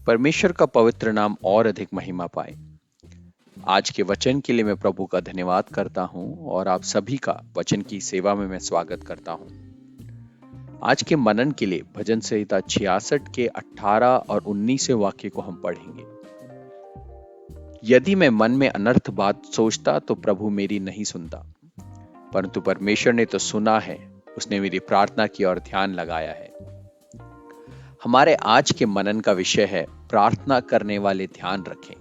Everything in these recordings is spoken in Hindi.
परमेश्वर का पवित्र नाम और अधिक महिमा पाए। आज के वचन के लिए मैं प्रभु का धन्यवाद करता हूं और आप सभी का वचन की सेवा में मैं स्वागत करता हूं। आज के मनन के लिए भजन संहिता 66 के 18 और 19वें वाक्य को हम पढ़ेंगे। यदि मैं मन में अनर्थ बात सोचता तो प्रभु मेरी नहीं सुनता, परंतु परमेश्वर ने तो सुना है, उसने मेरी प्रार्थना की और ध्यान लगाया है। हमारे आज के मनन का विषय है प्रार्थना करने वाले ध्यान रखें।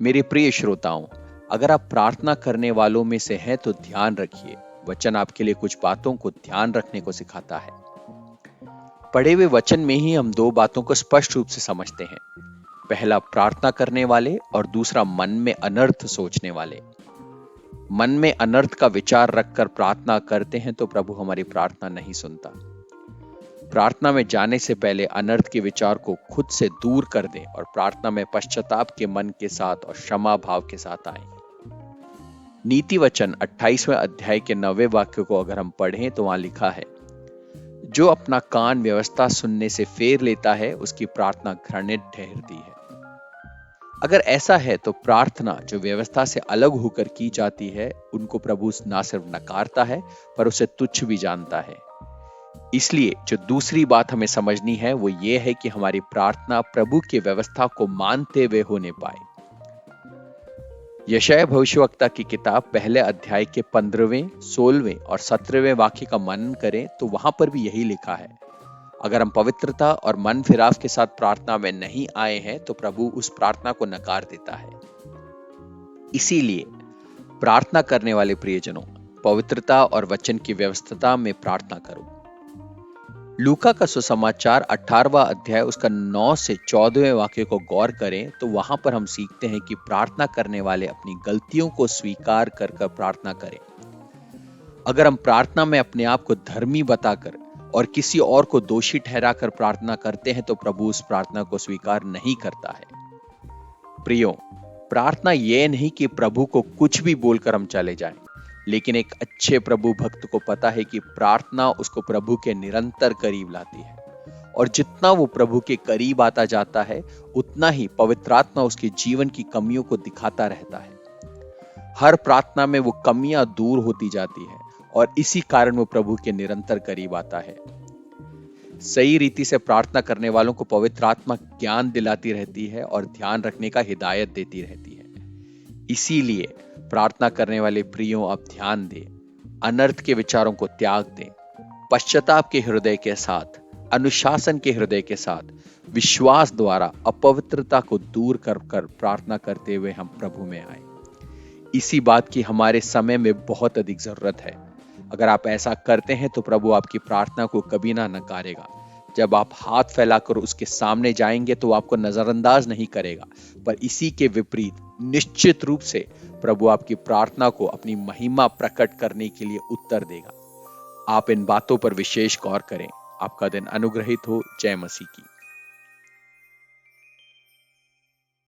मेरे प्रिय श्रोताओं, अगर आप प्रार्थना करने वालों में से हैं तो ध्यान रखिए, वचन आपके लिए कुछ बातों को ध्यान रखने को सिखाता है। पढ़े हुए वचन में ही हम दो बातों को स्पष्ट रूप से समझते हैं। पहला, प्रार्थना करने वाले, और दूसरा, मन में अनर्थ सोचने वाले। मन में अनर्थ का विचार रखकर प्रार्थना करते हैं तो प्रभु हमारी प्रार्थना नहीं सुनता। प्रार्थना में जाने से पहले अनर्थ के विचार को खुद से दूर कर दें और प्रार्थना में पश्चाताप के मन के साथ और क्षमा भाव के साथ आएं। नीति वचन 28वें अध्याय के 9वें वाक्य को अगर हम पढ़ें तो वहां लिखा है, जो अपना कान व्यवस्था सुनने से फेर लेता है उसकी प्रार्थना घृणित ठहरती है। अगर ऐसा है तो प्रार्थना जो व्यवस्था से अलग होकर की जाती है उनको प्रभु ना सिर्फ नकारता है पर उसे तुच्छ भी जानता है। इसलिए जो दूसरी बात हमें समझनी है वो ये है कि हमारी प्रार्थना प्रभु की व्यवस्था को मानते हुए होने पाए। यशायाह भविष्यवक्ता की किताब पहले अध्याय के 15वें, 16वें और 17वें वाक्य का मनन करें तो वहां पर भी यही लिखा है, अगर हम पवित्रता और मन फिराव के साथ प्रार्थना में नहीं आए हैं तो प्रभु उस प्रार्थना को नकार देता है। इसीलिए प्रार्थना करने वाले प्रियजनों, पवित्रता और वचन की व्यवस्था में प्रार्थना करो। लूका का सुसमाचार 18वां अध्याय उसका 9 से 14वें वाक्य को गौर करें तो वहां पर हम सीखते हैं कि प्रार्थना करने वाले अपनी गलतियों को स्वीकार कर प्रार्थना करें। अगर हम प्रार्थना में अपने आप को धर्मी बताकर और किसी और को दोषी ठहराकर प्रार्थना करते हैं तो प्रभु उस प्रार्थना को स्वीकार नहीं करता है। प्रियो, प्रार्थना यह नहीं कि प्रभु को कुछ भी बोलकर हम चले जाएं, लेकिन एक अच्छे प्रभु भक्त को पता है कि प्रार्थना उसको प्रभु के निरंतर करीब लाती है, और जितना वो प्रभु के करीब आता जाता है उतना ही पवित्र आत्मा उसके जीवन की कमियों को दिखाता रहता है। हर प्रार्थना में वो कमियां दूर होती जाती है और इसी कारण वो प्रभु के निरंतर करीब आता है। सही रीति से प्रार्थना करने वालों को पवित्र आत्मा ज्ञान दिलाती रहती है और ध्यान रखने का हिदायत देती रहती है। इसीलिए प्रार्थना करने वाले प्रियों, आप ध्यान दें, अनर्थ के विचारों को त्याग दें, पश्चाताप के हृदय के साथ, अनुशासन के हृदय के साथ, विश्वास द्वारा अपवित्रता को दूर कर प्रार्थना करते हुए हम प्रभु में आए। इसी बात की हमारे समय में बहुत अधिक जरूरत है। अगर आप ऐसा करते हैं तो प्रभु आपकी प्रार्थना को कभी ना नकारेगा। जब आप हाथ फैलाकर उसके सामने जाएंगे तो आपको नजरअंदाज नहीं करेगा, पर इसी के विपरीत निश्चित रूप से प्रभु आपकी प्रार्थना को अपनी महिमा प्रकट करने के लिए उत्तर देगा। आप इन बातों पर विशेष गौर करें। आपका दिन अनुग्रहित हो। जय मसीह की।